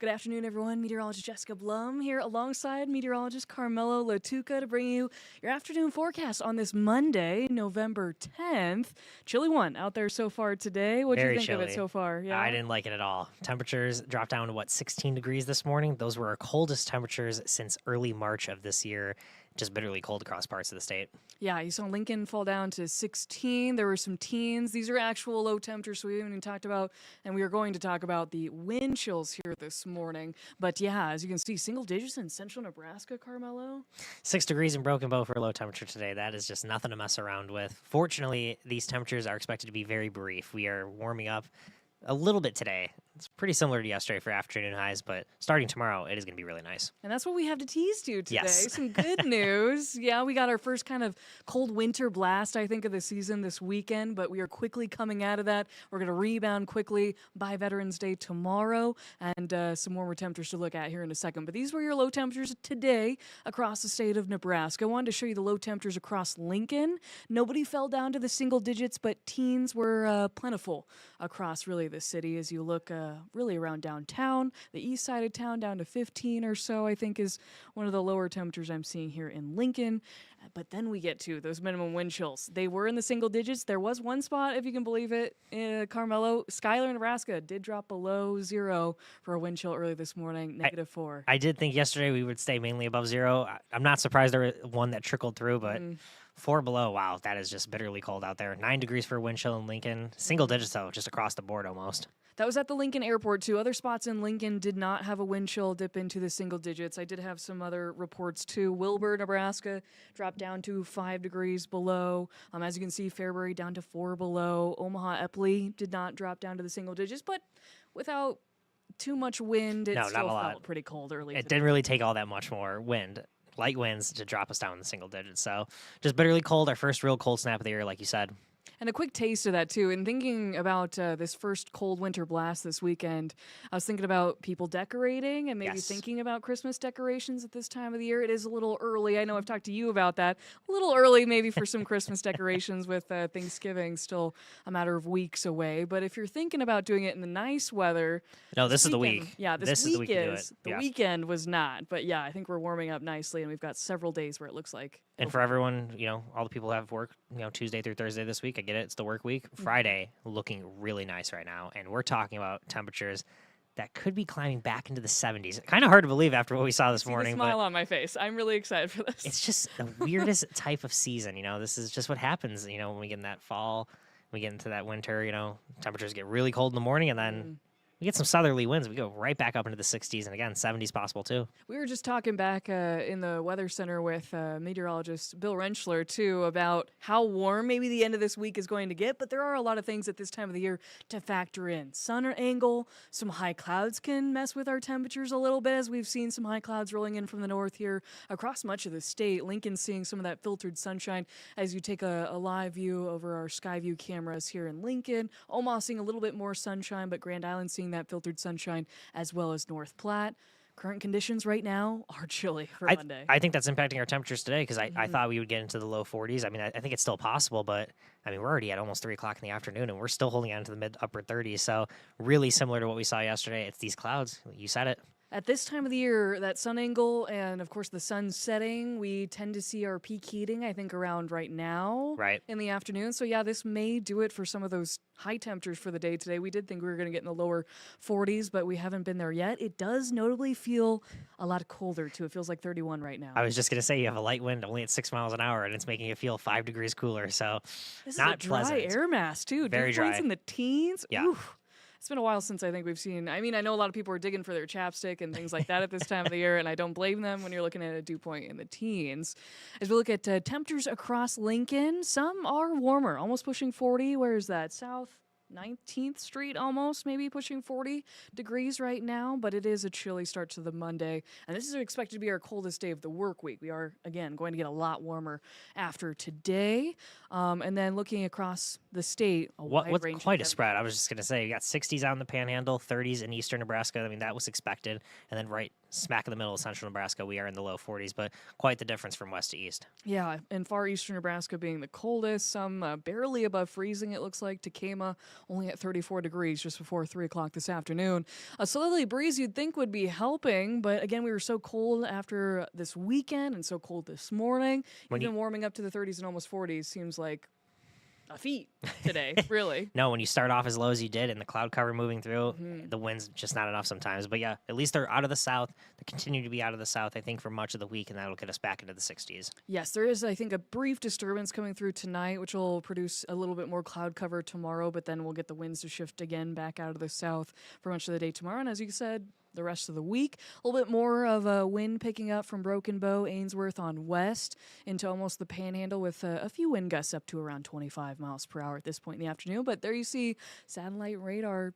Good afternoon, everyone. Meteorologist Jessica Blum here alongside meteorologist Carmelo Lattuca to bring you your afternoon forecast on this Monday, November 10th. Chilly one out there so far today. What do you Very think of it chilly. so far? Yeah, I didn't like it at all. Temperatures dropped down to 16 degrees this morning. Those were our coldest temperatures since early March of this year. Just bitterly cold across parts of the state. Yeah, you saw Lincoln fall down to 16. There were some teens. These are actual low temperatures, so we haven't even talked about, and we are going to talk about the wind chills here this morning. But yeah, as you can see, single digits in central Nebraska, Carmelo. 6 degrees in Broken Bow for a low temperature today. That is just nothing to mess around with. Fortunately, these temperatures are expected to be very brief. We are warming up a little bit today. It's pretty similar to yesterday for afternoon highs, but starting tomorrow, it is going to be really nice. And that's what we have to tease you today. Yes. Some good news. Yeah, we got our first kind of cold winter blast, I think, of the season this weekend, but we are quickly coming out of that. We're going to rebound quickly by Veterans Day tomorrow, and some warmer temperatures to look at here in a second. But these were your low temperatures today across the state of Nebraska. I wanted to show you the low temperatures across Lincoln. Nobody fell down to the single digits, but teens were plentiful across really the city as you look really around downtown, the east side of town down to 15 or so, I think is one of the lower temperatures I'm seeing here in Lincoln. But then we get to those minimum wind chills. They were in the single digits. There was one spot, if you can believe it, in Carmelo, Schuyler, Nebraska, did drop below 0 for a wind chill early this morning, -4. I did think yesterday we would stay mainly above 0. I'm not surprised there was one that trickled through, but 4 below, wow, that is just bitterly cold out there. 9 degrees for a wind chill in Lincoln. Single digits, though, just across the board almost. That was at the Lincoln Airport, too. Other spots in Lincoln did not have a wind chill dip into the single digits. I did have some other reports, too. Wilbur, Nebraska, dropped down to 5 degrees below. As you can see, Fairbury down to 4 below. Omaha, Epley did not drop down to the single digits, but without too much wind, it No, not still a lot. felt pretty cold early It today. didn't really take all that much more wind, light winds, to drop us down in the single digits. So just bitterly cold, our first real cold snap of the year, like you said. And a quick taste of that, too. In thinking about this first cold winter blast this weekend, I was thinking about people decorating and maybe Yes. thinking about Christmas decorations at this time of the year. It is a little early. I know I've talked to you about that. A little early maybe for some Christmas decorations with Thanksgiving still a matter of weeks away. But if you're thinking about doing it in the nice weather... No, this is the weekend- week. Yeah, This is the week to do it. The Yeah. weekend was not. But yeah, I think we're warming up nicely, and we've got several days where it looks like... And for everyone, all the people who have work, Tuesday through Thursday this week, I get it, it's the work week. Friday looking really nice right now, and we're talking about temperatures that could be climbing back into the 70s. Kind of hard to believe after what we saw this See the morning, smile but on my face. I'm really excited for this. it's just the weirdest type of season. This is just what happens. When we get in that fall, we get into that winter. Temperatures get really cold in the morning, and then we get some southerly winds. We go right back up into the 60s, and again, 70s possible too. We were just talking back in the Weather Center with meteorologist Bill Rentschler, too, about how warm maybe the end of this week is going to get, but there are a lot of things at this time of the year to factor in. Sun angle, some high clouds can mess with our temperatures a little bit, as we've seen some high clouds rolling in from the north here across much of the state. Lincoln's seeing some of that filtered sunshine as you take a live view over our Skyview cameras here in Lincoln. Omaha seeing a little bit more sunshine, but Grand Island seeing that filtered sunshine, as well as North Platte. Current conditions right now are chilly for Monday. I think that's impacting our temperatures today because I thought we would get into the low 40s. I mean, I think it's still possible, but we're already at almost 3 o'clock in the afternoon, and we're still holding on to the mid-upper 30s. So really similar to what we saw yesterday. It's these clouds. You said it. At this time of the year, that sun angle and, of course, the sun setting, we tend to see our peak heating, I think, around right now in the afternoon. So, yeah, this may do it for some of those high temperatures for the day today. We did think we were going to get in the lower 40s, but we haven't been there yet. It does notably feel a lot colder, too. It feels like 31 right now. I was just going to say you have a light wind only at 6 miles an hour, and it's making you feel 5 degrees cooler. So, this not is a dry pleasant. air mass, too. Very Dew points dry. in the teens. Yeah. Oof. It's been a while since I think we've seen. I mean, I know a lot of people are digging for their chapstick and things like that at this time of the year, and I don't blame them when you're looking at a dew point in the teens. As we look at temperatures across Lincoln, some are warmer, almost pushing 40. Where is that? South 19th Street almost, maybe pushing 40 degrees right now, but it is a chilly start to the Monday, and this is expected to be our coldest day of the work week. We are, again, going to get a lot warmer after today. And then looking across the state, a wide What's range of quite a spread. I was just going to say, you got 60s out in the Panhandle, 30s in eastern Nebraska. I mean, that was expected. And then right smack in the middle of central Nebraska, we are in the low 40s, but quite the difference from west to east. Yeah, and far eastern Nebraska being the coldest, some barely above freezing, it looks like. Tacoma only at 34 degrees just before 3 o'clock this afternoon. A southerly breeze you'd think would be helping, but again, we were so cold after this weekend and so cold this morning. Even warming up to the 30s and almost 40s seems like a feat today, really. No, when you start off as low as you did and the cloud cover moving through, the wind's just not enough sometimes. But yeah, at least they're out of the south. They continue to be out of the south, I think, for much of the week, and that'll get us back into the 60s. Yes, there is, I think, a brief disturbance coming through tonight, which will produce a little bit more cloud cover tomorrow, but then we'll get the winds to shift again back out of the south for much of the day tomorrow. And as you said, the rest of the week, a little bit more of a wind picking up from Broken Bow, Ainsworth on west into almost the Panhandle with a few wind gusts up to around 25 miles per hour at this point in the afternoon. But there you see satellite radar.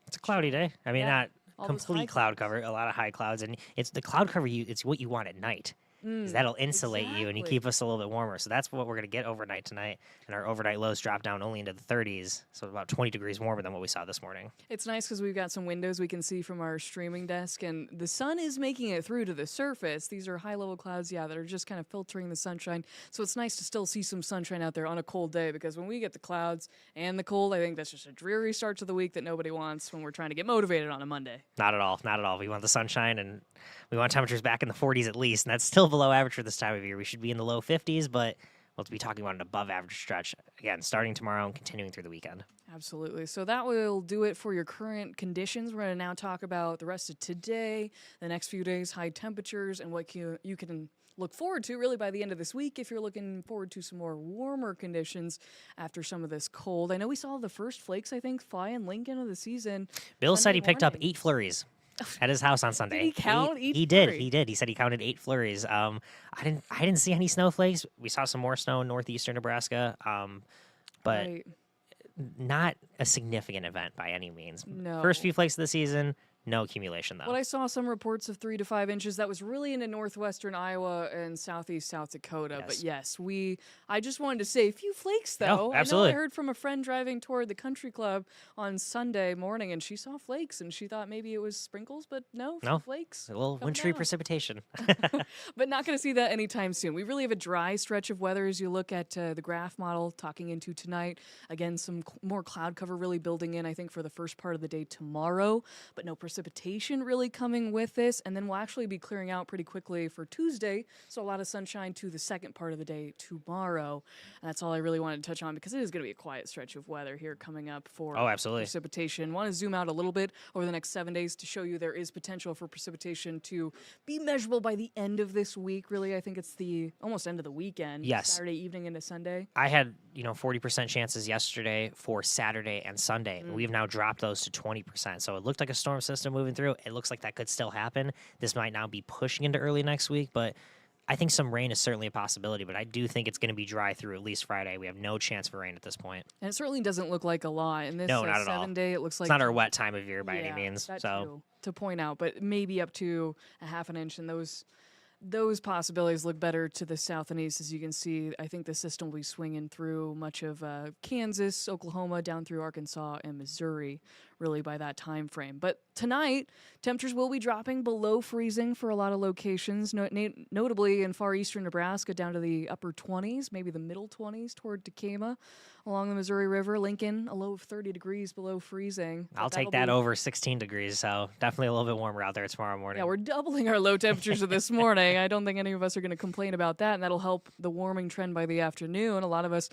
It's a cloudy day. I mean, not all those high complete cloud cover, a lot of high clouds. And it's the cloud cover, it's what you want at night. 'Cause that'll insulate you and you keep us a little bit warmer. So that's what we're going to get overnight tonight. And our overnight lows drop down only into the 30s. So about 20 degrees warmer than what we saw this morning. It's nice because we've got some windows we can see from our streaming desk, and the sun is making it through to the surface. These are high-level clouds, that are just kind of filtering the sunshine. So it's nice to still see some sunshine out there on a cold day, because when we get the clouds and the cold, I think that's just a dreary start to the week that nobody wants when we're trying to get motivated on a Monday. Not at all. Not at all. We want the sunshine, and we want temperatures back in the 40s at least, and that's still below average for this time of year. We should be in the low 50s, but we'll be talking about an above average stretch, again, starting tomorrow and continuing through the weekend. Absolutely. So that will do it for your current conditions. We're going to now talk about the rest of today, the next few days, high temperatures, and what you can look forward to really by the end of this week if you're looking forward to some more warmer conditions after some of this cold. I know we saw the first flakes, I think, fly in Lincoln of the season. Bill said he Sunday picked up morning. 8 flurries at his house on Sunday. Did he count each He flurry? did. He said he counted 8 flurries. I didn't see any snowflakes. We saw some more snow in northeastern Nebraska, but Right. not a significant event by any means. No. First few flakes of the season, no accumulation though. Well, I saw some reports of 3 to 5 inches. That was really into northwestern Iowa and southeast South Dakota. But yes, I just wanted to say a few flakes, though. absolutely. I know I heard from a friend driving toward the country club on Sunday morning, and she saw flakes, and she thought maybe it was sprinkles, but no, flakes. A little coming wintry down. precipitation. But not going to see that anytime soon. We really have a dry stretch of weather as you look at the graph model talking into tonight. Again, some more cloud cover really building in, I think, for the first part of the day tomorrow, but no precipitation really coming with this. And then we'll actually be clearing out pretty quickly for Tuesday, so a lot of sunshine to the second part of the day tomorrow. And that's all I really wanted to touch on because it is going to be a quiet stretch of weather here coming up for absolutely. precipitation. Want to zoom out a little bit over the next 7 days to show you there is potential for precipitation to be measurable by the end of this week. Really, I think it's the almost end of the weekend. Yes. Saturday evening into Sunday. I had 40% chances yesterday for Saturday and Sunday. We've now dropped those to 20%. So it looked like a storm system moving through. It looks like that could still happen. This might now be pushing into early next week, but I think some rain is certainly a possibility, but I do think it's going to be dry through at least Friday. We have no chance for rain at this point. And it certainly doesn't look like a lot. In this No, not at all. 7 day, it looks like It's not our wet time of year by any means. That So too, to point out, but maybe up to a half an inch, and those possibilities look better to the south and east. As you can see, I think the system will be swinging through much of Kansas, Oklahoma, down through Arkansas and Missouri, really by that time frame. But tonight, temperatures will be dropping below freezing for a lot of locations, notably in far eastern Nebraska down to the upper 20s, maybe the middle 20s toward Tacoma along the Missouri River. Lincoln, a low of 30 degrees below freezing. I'll take that over 16 degrees. So definitely a little bit warmer out there tomorrow morning. Yeah, we're doubling our low temperatures of this morning. I don't think any of us are going to complain about that, and that'll help the warming trend by the afternoon. A lot of us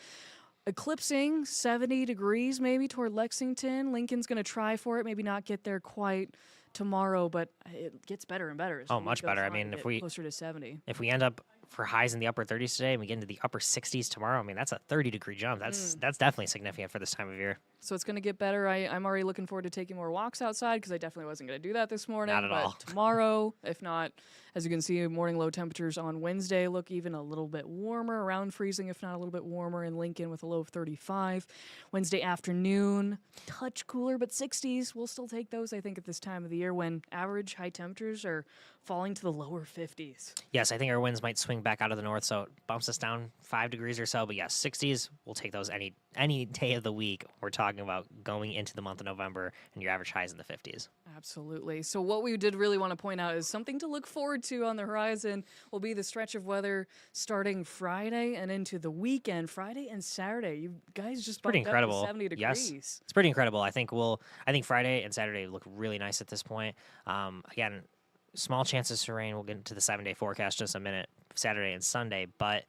eclipsing 70 degrees maybe toward Lexington. Lincoln's going to try for it, maybe not get there quite tomorrow, but it gets better and better. As the Much week goes better. I on. mean, Get if we closer to 70. If we end up for highs in the upper 30s today and we get into the upper 60s tomorrow, I mean, that's a 30-degree jump. That's definitely significant for this time of year. So it's going to get better. I'm already looking forward to taking more walks outside because I definitely wasn't going to do that this morning. Not at all. Tomorrow, if not, as you can see, morning low temperatures on Wednesday look even a little bit warmer, around freezing, if not a little bit warmer in Lincoln with a low of 35. Wednesday afternoon, touch cooler, but 60s. We'll still take those, I think, at this time of the year when average high temperatures are falling to the lower 50s. Yes, I think our winds might swing back out of the north, so it bumps us down 5 degrees or so. But yes, 60s, we'll take those any any day of the week, we're talking about going into the month of November and your average highs in the 50s. Absolutely. So what we did really want to point out is something to look forward to on the horizon will be the stretch of weather starting Friday and into the weekend, Friday and Saturday. You guys just Pretty bumped up to incredible. 70 degrees. Yes, it's pretty incredible. I think Friday and Saturday look really nice at this point. Again, small chances for rain. We'll get into the 7-day forecast just a minute, Saturday and Sunday. But,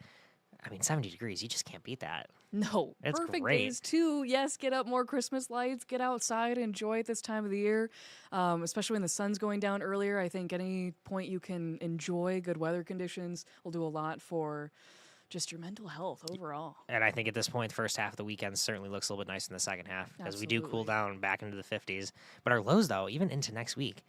70 degrees, you just can't beat that. No, it's perfect great. days too. Yes, get up more Christmas lights, get outside, enjoy it this time of the year, especially when the sun's going down earlier. I think any point you can enjoy good weather conditions will do a lot for just your mental health overall. And I think at this point, the first half of the weekend certainly looks a little bit nicer in the second half as we do cool down back into the 50s. But our lows, though, even into next week,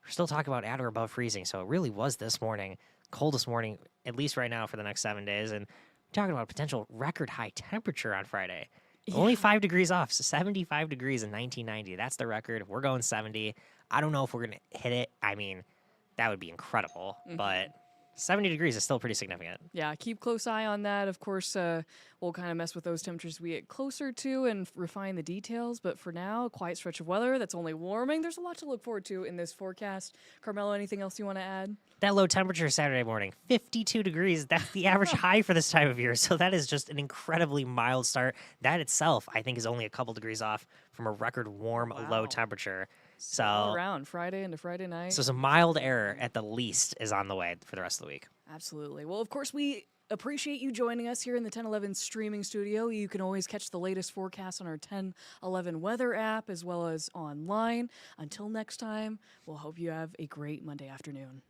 we're still talking about at or above freezing. So it really was this morning, coldest morning, at least right now for the next 7 days. And talking about a potential record high temperature on Friday. Yeah. Only 5 degrees off, so 75 degrees in 1990. That's the record. If we're going 70, I don't know if we're going to hit it. That would be incredible. Mm-hmm. But 70 degrees is still pretty significant. Yeah, keep close eye on that. Of course, we'll kind of mess with those temperatures we get closer to and refine the details. But for now, a quiet stretch of weather that's only warming. There's a lot to look forward to in this forecast. Carmelo, anything else you want to add? That low temperature Saturday morning, 52 degrees. That's the average high for this time of year. So that is just an incredibly mild start. That itself, I think, is only a couple degrees off from a record warm low temperature. So all around Friday into Friday night. So some mild air at the least is on the way for the rest of the week. Absolutely. Well, of course, we appreciate you joining us here in the 1011 streaming studio. You can always catch the latest forecast on our 1011 weather app as well as online. Until next time, we'll hope you have a great Monday afternoon.